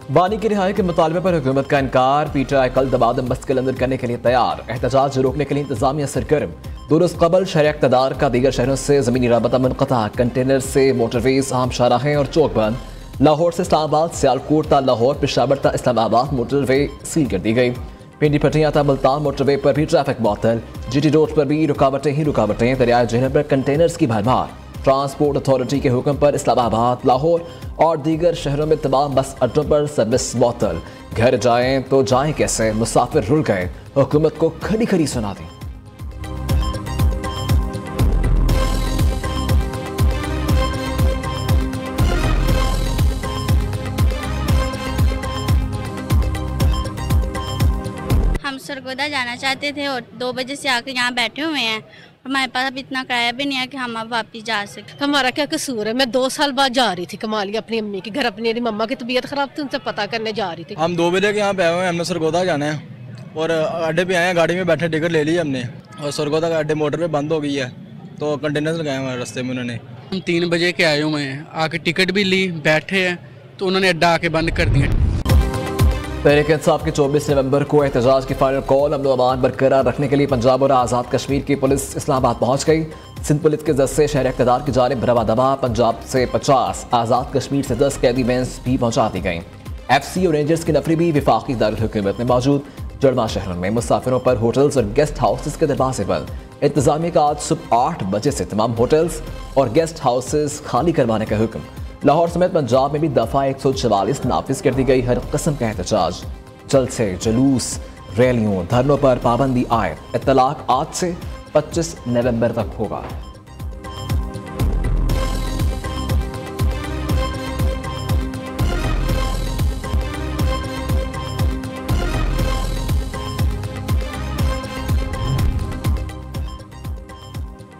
वानी की रिहाई के मुतालबे पर हुकूमत का इनकार। PTI कल दबादम बस्त के अंदर करने के लिए तैयार। एहतजाज रोकने के लिए इंतजामिया सरगर्म। 2 रोज कबल शहर इक़्तिदार का दीगर शहरों से ज़मीनी राबता मुनक़ता। कंटेनर से मोटरवेज, आम शाहराहें और चौक बंद। लाहौर से इस्लामाबाद, सियालकोट ता लाहौर, पेशावर ता इस्लामाबाद मोटरवे सील कर दी गई। पिंडी पटियां ता मुल्तान मोटरवे पर भी ट्रैफिक मअतल। GT रोड पर भी रुकावटें ही रुकावटें। दरियाए झेलम पर कंटेनर्स की भरमार। ट्रांसपोर्ट अथॉरिटी के हुक्म पर इस्लामाबाद, लाहौर और दीगर शहरों में तमाम बस अड्डों पर सर्विस मअतल। घर जाएं तो जाएं कैसे, मुसाफिर रुल गए। हुकूमत को खड़ी खड़ी सुना दी। हम सरगोदा जाना चाहते थे और 2 बजे से आकर यहाँ बैठे हुए हैं। हमारे पास अब इतना किराया भी नहीं है कि हम अब वापस जा सकें। हमारा क्या कसूर है? मैं 2 साल बाद जा रही थी कमाली अपनी अम्मी के घर। अपनी मम्मा की तबीयत खराब थी, उनसे पता करने जा रही थी। हम 2 बजे के यहाँ पे आए हुए हैं। हमने सरगोदा जाना है और अड्डे पे आए हैं। गाड़ी में बैठे टिकट ले ली हमने और सरगोदा का अड्डे मोटर पे बंद हो गई है तो कंटेनर लगाए हुए हैं रास्ते में उन्होंने। हम 3 बजे के आए हुए हैं, आके टिकट भी ली, बैठे हैं तो उन्होंने अड्डा आके बंद कर दिया। तहरीक इंसाफ की 24 नवंबर को एहतजाज की फाइनल कॉल। अमन अमान बरकरार रखने के लिए पंजाब और आज़ाद कश्मीर की पुलिस इस्लामाबाद पहुंच गई। सिंध पुलिस के जज से शहर इक़्तिदार की जानिब भरवा दबा। पंजाब से 50, आज़ाद कश्मीर से 10 कैदी वैन्स भी पहुंचा दी गई। FC और रेंजर्स की नफरी भी विफाकी दारुल हुकूमत में मौजूद। जड़मा शहरों में मुसाफिरों पर होटल्स और गेस्ट हाउसेस के दरवाजे बंद। इंतजामिया का आज सुबह 8 बजे से तमाम होटल्स और गेस्ट हाउसेस खाली करवाने का हुक्म। लाहौर समेत पंजाब में भी दफा 144 नाफिज कर दी गई। हर किस्म का एहतजाज, जलसे, जुलूस, रैलियों, धरनों पर पाबंदी आए। इत्तलाक आज से 25 नवंबर तक होगा।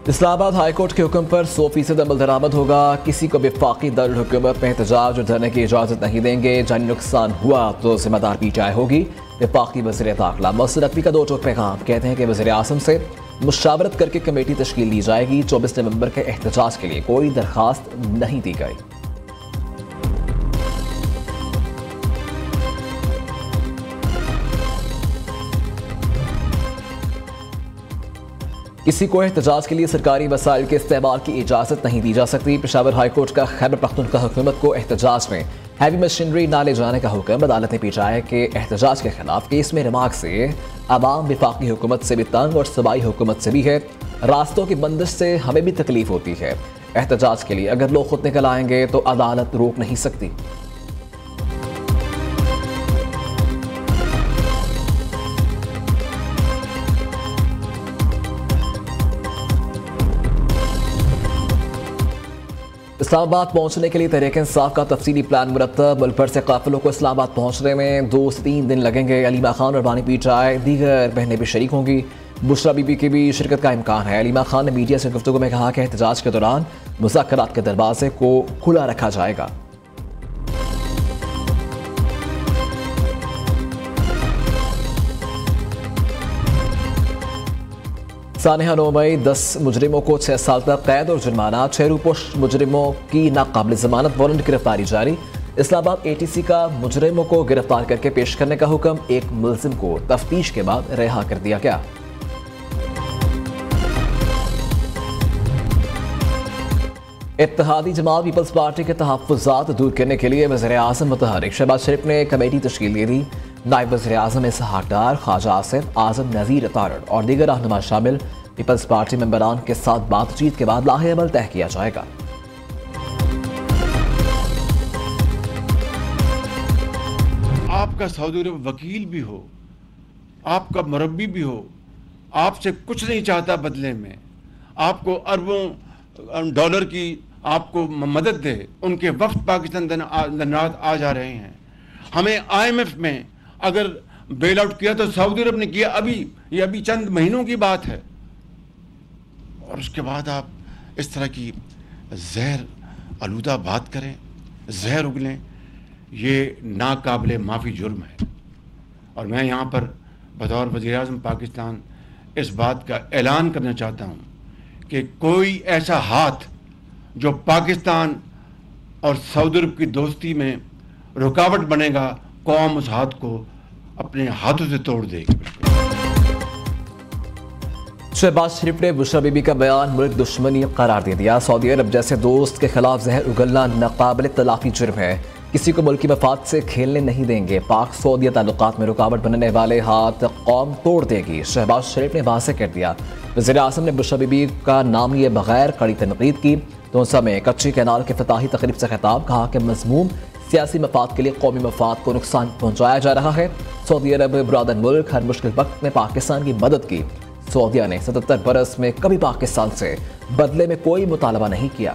इस्लामाबाद हाईकोर्ट के हुक्म पर 100% अमल दरामद होगा। किसी को वफाकी दारुल हुकूमत में एहतजाज और धरने की इजाज़त नहीं देंगे। जानी नुकसान हुआ तो जिम्मेदार PTI होगी। वफाकी वज़ीर दाखिला मोहसिन नकवी का 2 टोक पैगाम। कहते हैं कि वज़ीर आज़म से मुशावरत करके कमेटी तश्कील दी जाएगी। 24 नवंबर के एहतजाज के लिए कोई दरखास्त नहीं दी गई। किसी को एहतजाज के लिए सरकारी वसाइल के इस्तेमाल की इजाज़त नहीं दी जा सकती। पेशावर हाईकोर्ट का खैबर पख्तूनख्वा हुकूमत को एहतजाज में हैवी मशीनरी ना ले जाने का हुक्म। अदालत ने PTI के एहतजाज के खिलाफ केस में रिमार्क से अवाम विफाकी हुकूमत से भी तंग और सूबाई हुकूमत से भी है। रास्तों की बंदिश से हमें भी तकलीफ होती है। एहतजाज के लिए अगर लोग खुद निकल आएंगे तो अदालत रोक नहीं सकती। इस्लामाबाद पहुंचने के लिए तहरीक इंसाफ का तफसीली प्लान मुरतब। मुल्क भर से काफिलों को इस्लामाबाद पहुंचने में 2 से 3 दिन लगेंगे। अलीमा खान और बानी PTI दीगर बहनें भी शरीक होंगी। बुशरा बीबी की भी शिरकत का इम्कान है। अलीमा खान ने मीडिया से गुफ्तगू में कहा कि एहतजाज के दौरान मुज़ाकरात के दरवाजे को खुला रखा जाएगा। सानिहा 9 मई 10 मुजरिमों को 6 साल तक कैद और जुर्माना। 6 रूपोश मुजरिमों की नाकाबिल जमानत वारंट गिरफ्तारी जारी। इस्लामाबाद ATC का मुजरिमों को गिरफ्तार करके पेश करने का हुक्म। एक मुलजिम को तफ्तीश के बाद रिहा कर दिया गया। इत्तेहादी जमात पीपल्स पार्टी के तहफ़्फ़ुज़ात दूर करने के लिए वज़ीर आज़म मुतहर्रिक शहबाज शरीफ ने कमेटी तश्कील दे दी। नायब वज़ीर आज़म इसहाक़ डार, ख्वाजा आसिफ, आज़म नज़ीर तारड़ और दीगर रहनुमा शामिल। पीपल्स पार्टी मेंबरान के साथ बातचीत के बाद लाहे अमल तय किया जाएगा। आपका सऊदी अरब वकील भी हो, आपका मुरब्बी भी हो, आपसे कुछ नहीं चाहता बदले में, आपको अरबों डॉलर की आपको मदद दे। उनके वफ्द पाकिस्तान दिन रात आ जा रहे हैं। हमें IMF में अगर बेल आउट किया तो सऊदी अरब ने किया। ये अभी चंद महीनों की बात है और उसके बाद आप इस तरह की जहर आलूदा बात करें, जहर उगलें, ये नाकाबिले माफ़ी जुर्म है। और मैं यहाँ पर बतौर वज़ीर-ए-आज़म पाकिस्तान इस बात का ऐलान करना चाहता हूँ कि कोई ऐसा हाथ जो पाकिस्तान और सऊदी अरब की दोस्ती में रुकावट बनेगा, कौम उस हाथ को अपने हाथों से तोड़ देगी। शहबाज शरीफ ने बुशरा बीबी का बयान मुल्क दुश्मनी करार दे दिया। सऊदी अरब जैसे दोस्त के खिलाफ जहर उगलना नाकाबिल तलाफी जुर्म है, किसी को मुल्की मफाद से खेलने नहीं देंगे। पाक सऊदी ताल्लुकात में रुकावट बनने वाले हाथ कौम तोड़ देगी। शहबाज शरीफ ने वाज़ेह कर दिया। वज़ीर आज़म ने बुशरा बीबी का नाम लिए बगैर कड़ी तनकीद की। तोसा में कच्ची कैनाल के इफ्तिताही तकरीब से खिताब, कहा कि मज़मूम सियासी मफाद के लिए कौमी मफाद को नुकसान पहुँचाया जा रहा है। सऊदी अरब ब्रादर मुल्क हर मुश्किल वक्त में पाकिस्तान की मदद की। सऊदिया ने 77 बरस में कभी पाकिस्तान से बदले में कोई मुतालबा नहीं किया।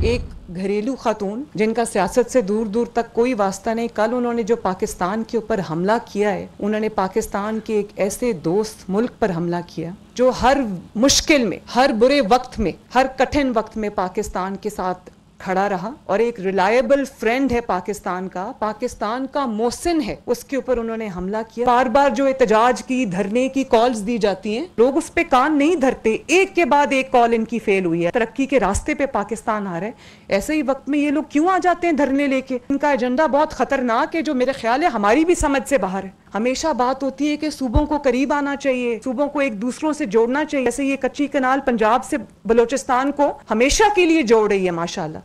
एक घरेलू खातून जिनका सियासत से दूर दूर तक कोई वास्ता नहीं, कल उन्होंने जो पाकिस्तान के ऊपर हमला किया है, उन्होंने पाकिस्तान के एक ऐसे दोस्त मुल्क पर हमला किया जो हर मुश्किल में, हर बुरे वक्त में, हर कठिन वक्त में पाकिस्तान के साथ खड़ा रहा और एक रिलायबल फ्रेंड है पाकिस्तान का मोहसिन है, उसके ऊपर उन्होंने हमला किया। बार बार जो एहतजाज की, धरने की कॉल्स दी जाती हैं, लोग उस पे कान नहीं धरते। एक के बाद एक कॉल इनकी फेल हुई है। तरक्की के रास्ते पे पाकिस्तान आ रहा है, ऐसे ही वक्त में ये लोग क्यों आ जाते हैं धरने लेके? इनका एजेंडा बहुत खतरनाक है, जो मेरे ख्याल है हमारी भी समझ से बाहर है। हमेशा बात होती है कि सूबों को करीब आना चाहिए, सूबों को एक दूसरों से जोड़ना चाहिए। जैसे ये कच्ची कैनाल पंजाब से बलोचिस्तान को हमेशा के लिए जोड़ रही है माशाल्लाह।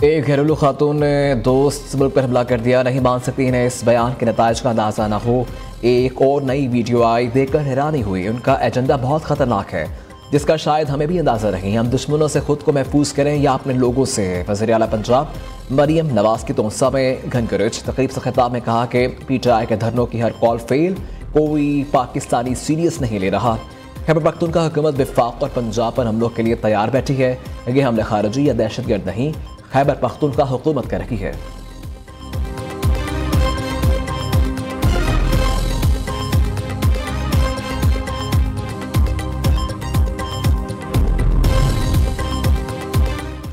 एक घरेलू खातून ने दोस्त मुल्क पर हमला कर दिया, नहीं मान सकती इन्हें इस बयान के नताइज का अंदाजा ना हो। एक और नई वीडियो आई, देखकर हैरानी हुई। उनका एजेंडा बहुत खतरनाक है, जिसका शायद हमें भी अंदाजा नहीं। हम दुश्मनों से खुद को महफूज करें या अपने लोगों से। वज़ीर आला पंजाब मरियम नवाज की तोसा में घनकरच तकरीब से खिताब में कहा कि PTI के धरनों की हर कॉल फेल, कोई पाकिस्तानी सीरियस नहीं ले रहा। खैबर पख्तूनख्वा हुकूमत वफाक और पंजाब पर हमलों के लिए तैयार बैठी है। ये हमले खारजी या दहशतगर्द नहीं, खैबर पख्तूनख्वा हुकूमत कर रही है।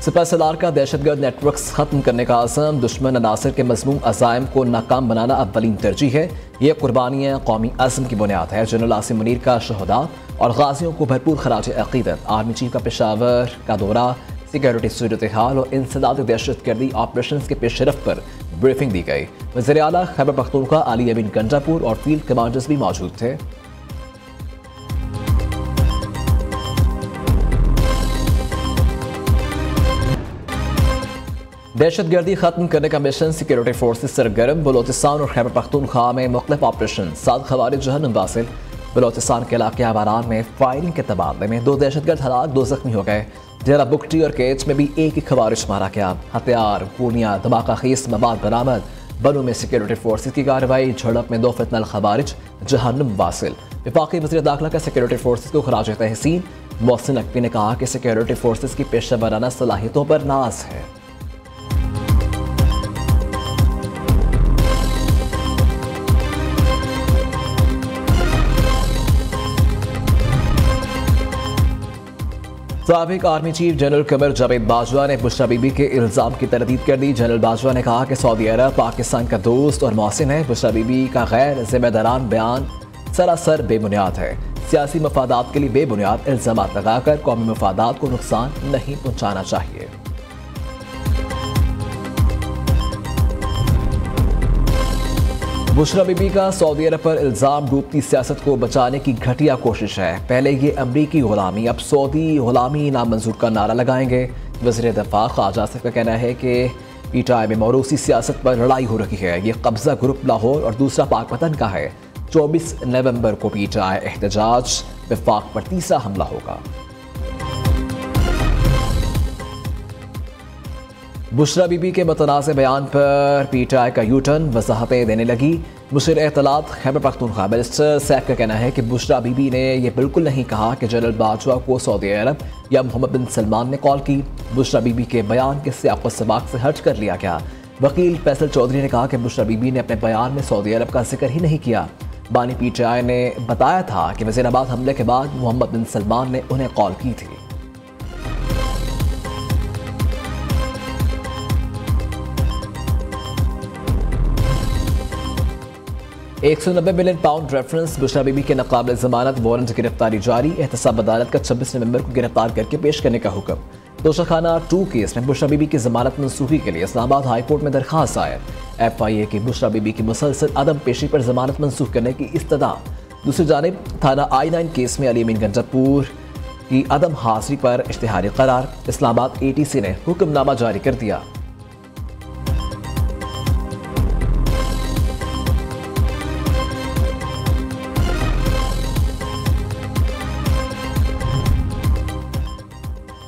सिपहसालार का दहशतगर्द नेटवर्क्स खत्म करने का आज़म, दुश्मन अनासर के मज़मूम अज़ाइम को नाकाम बनाना अव्वलीन तरजीह है। ये कुर्बानियाँ कौमी अज़्म की बुनियाद है। जनरल आसिम मुनीर का शहदा और गाजियों को भरपूर खराज अक़ीदत। आर्मी चीफ का पेशावर का दौरा, सिक्योरिटी सूरत हाल और इंसदाद दहशतगर्दी ऑपरेशन के पेशरफ पर ब्रीफिंग दी गई। वज़ीर आला खैबर पख्तूनख्वा अली अमीन गंजापुर और फील्ड कमांडर्स भी मौजूद थे। दहशतगर्दी खत्म करने का मिशन, सिक्योरिटी फोर्सेस सरगर्म। बलोचिस्तान और खैबर पख्तूनख्वा में मुख्तलिफ ऑपरेशन। 7 खवारिज जहन्नुम वासिल। बलोचिस्तान के इलाके आवारान में फायरिंग के तबादले में 2 दहशतगर्द हलाक, 2 जख्मी हो गए। जरा बुकटी और केच में भी एक ही खवारिज मारा गया। हथियार, गोलियां, धमाका खेस मवाद बरामद। बनू में सिक्योरिटी फोर्सेस की कार्रवाई। झड़प में 2 फितनल खवारिज जहन्नुम वासिल। वफाकी वज़ीर दाखिला का सिक्योरिटी फोर्सेस को खराज तहसीन। मोहसिन नकवी ने कहा कि सिक्योरिटी फोर्सेस की पेशा वराना सलाहियतों पर नाज है। साबिक army chief general Qamar Javed Bajwa ने बुशरा बीबी के इल्ज़ाम की तरदीद कर दी। जनरल बाजवा ने कहा कि सऊदी अरब पाकिस्तान का दोस्त और मोहसिन है। बुशरा बीबी का गैर जिम्मेदारान बयान सरासर बेबुनियाद है। सियासी मफादात के लिए बेबुनियाद इल्ज़ाम लगाकर कौमी मफादात को नुकसान नहीं पहुँचाना चाहिए। बुशरा बीबी का सऊदी अरब पर इल्ज़ाम डूबती सियासत को बचाने की घटिया कोशिश है। पहले ये अमरीकी गुलामी, अब सऊदी गुलामी नामंजूर का नारा लगाएंगे। वज़ीर दफ़ा ख्वाजा आसिफ का कहना है कि PTI में मौरूसी सियासत पर लड़ाई हो रही है। ये कब्ज़ा ग्रुप लाहौर और दूसरा पाकपतन का है। 24 नवंबर को PTI एहतजाज, वफाक पर तीसरा हमला होगा। बुशरा बीबी के मतनाज़ बयान पर PTI का यूटर्न, वजाहतें देने लगी। मुशीर एतलात खैबर पख्तूनख्वा बैरिस्टर सैफ का कहना है कि बुशरा बीबी ने यह बिल्कुल नहीं कहा कि जनरल बाजवा को सऊदी अरब या मोहम्मद बिन सलमान ने कॉल की। बुशरा बीबी के बयान के सियाक़ व सबाक़ से हट कर लिया गया। वकील फैसल चौधरी ने कहा कि बुशरा बीबी ने अपने बयान में सऊदी अरब का जिक्र ही नहीं किया। बानी PTI ने बताया था कि वज़ीराबाद हमले के बाद मोहम्मद बिन सलमान ने उन्हें कॉल की थी। 190 million pound reference Bushra Bibi के नाकाबिल जमानत वारंट गिरफ्तारी जारी। एहतसाब अदालत का 26 नवंबर को गिरफ्तार करके पेश करने का हुक्म। तोशाखाना 2 केस में बुशरा बीबी की जमानत मनसूखी के लिए इस्लामाबाद हाई कोर्ट में दरखास्त दायर। FIA की बुशरा बीबी की मुसलसल अदम पेशी पर जमानत मनसूख करने की इस्तदा। दूसरी जानिब थाना I9 केस में अली अमीन गंजापुर की अदम हाजिरी पर इश्तिहारी करार। इस्लामाबाद ATC ने हुक्मनामा जारी कर दिया।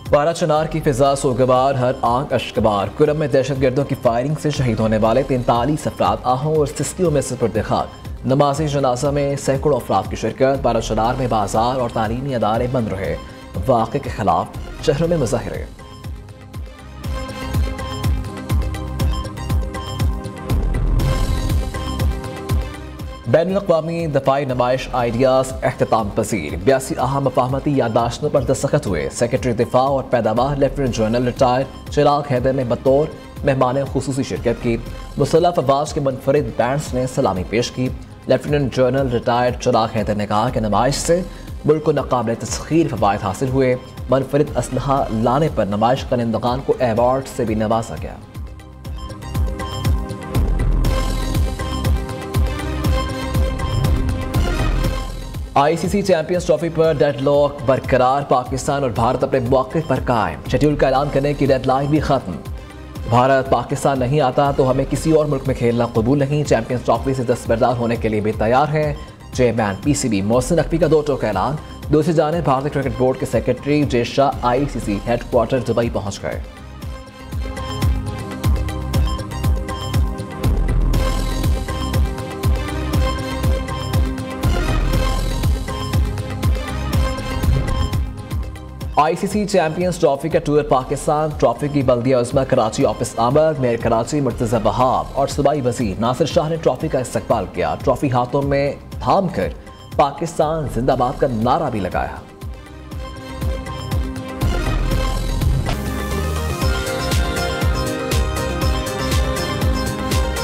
बारा चनार की फिजा सोगवार, हर आंख अश्कबार। कुरम में दहशतगर्दों की फायरिंग से शहीद होने वाले 43 अफराद आहों और सिस्कियों में सुपुर्द खाक। नमाजी जनाजा में सैकड़ों अफराद की शिरकत। बारा चनार में बाजार और तालीमी अदारे बंद रहे। वाक़े के खिलाफ शहरों में मुजाहिरे। बैनुल-अक़वामी दफ़ाई नुमाइश आइडियाज़ अख्तिताम पसीर। 82 अहम मफाहमती याददाश्तों पर दस्तखत हुए। सेक्रेटरी दिफा और पैदावार लेफ्टिनेंट जनरल रिटायर्ड चिराग हैदर ने बतौर मेहमान खुसूसी शिरकत की। मुसल्लह अफवाज के मुनफरिद बैंड्स ने सलामी पेश की। लेफ्टिनेंट जनरल रिटायर्ड चिराग हैदर ने कहा कि नुमाइश से मुल्क को नाकाबिल तस्खीर फ़वाइद हासिल हुए। मुनफरिद असलहा लाने पर नुमाइश करंदगान को अवार्ड से भी नवाजा गया। ICC चैंपियंस ट्रॉफी पर डेडलॉक बरकरार। पाकिस्तान और भारत अपने मौके पर कायम। शेड्यूल का ऐलान करने की डेडलाइन भी खत्म। भारत पाकिस्तान नहीं आता तो हमें किसी और मुल्क में खेलना कबूल नहीं। चैंपियंस ट्रॉफी से दस्तबरदार होने के लिए भी तैयार हैं। चेयरमैन PCB मोहसिन नकवी का 2 टोक ऐलान। दूसरी जानिब भारतीय क्रिकेट बोर्ड के secretary Jay Shah ICC headquarter Dubai पहुंच गए। ICC चैंपियंस ट्रॉफी का टूर पाकिस्तान। ट्रॉफी की बल्दिया उज़्मा कराची ऑफिस आमद। मेयर कराची मुर्तज़ा वहाब और सूबाई वज़ीर नासिर शाह ने ट्रॉफी का इस्तकबाल किया। ट्रॉफी हाथों में थाम कर पाकिस्तान जिंदाबाद का नारा भी लगाया।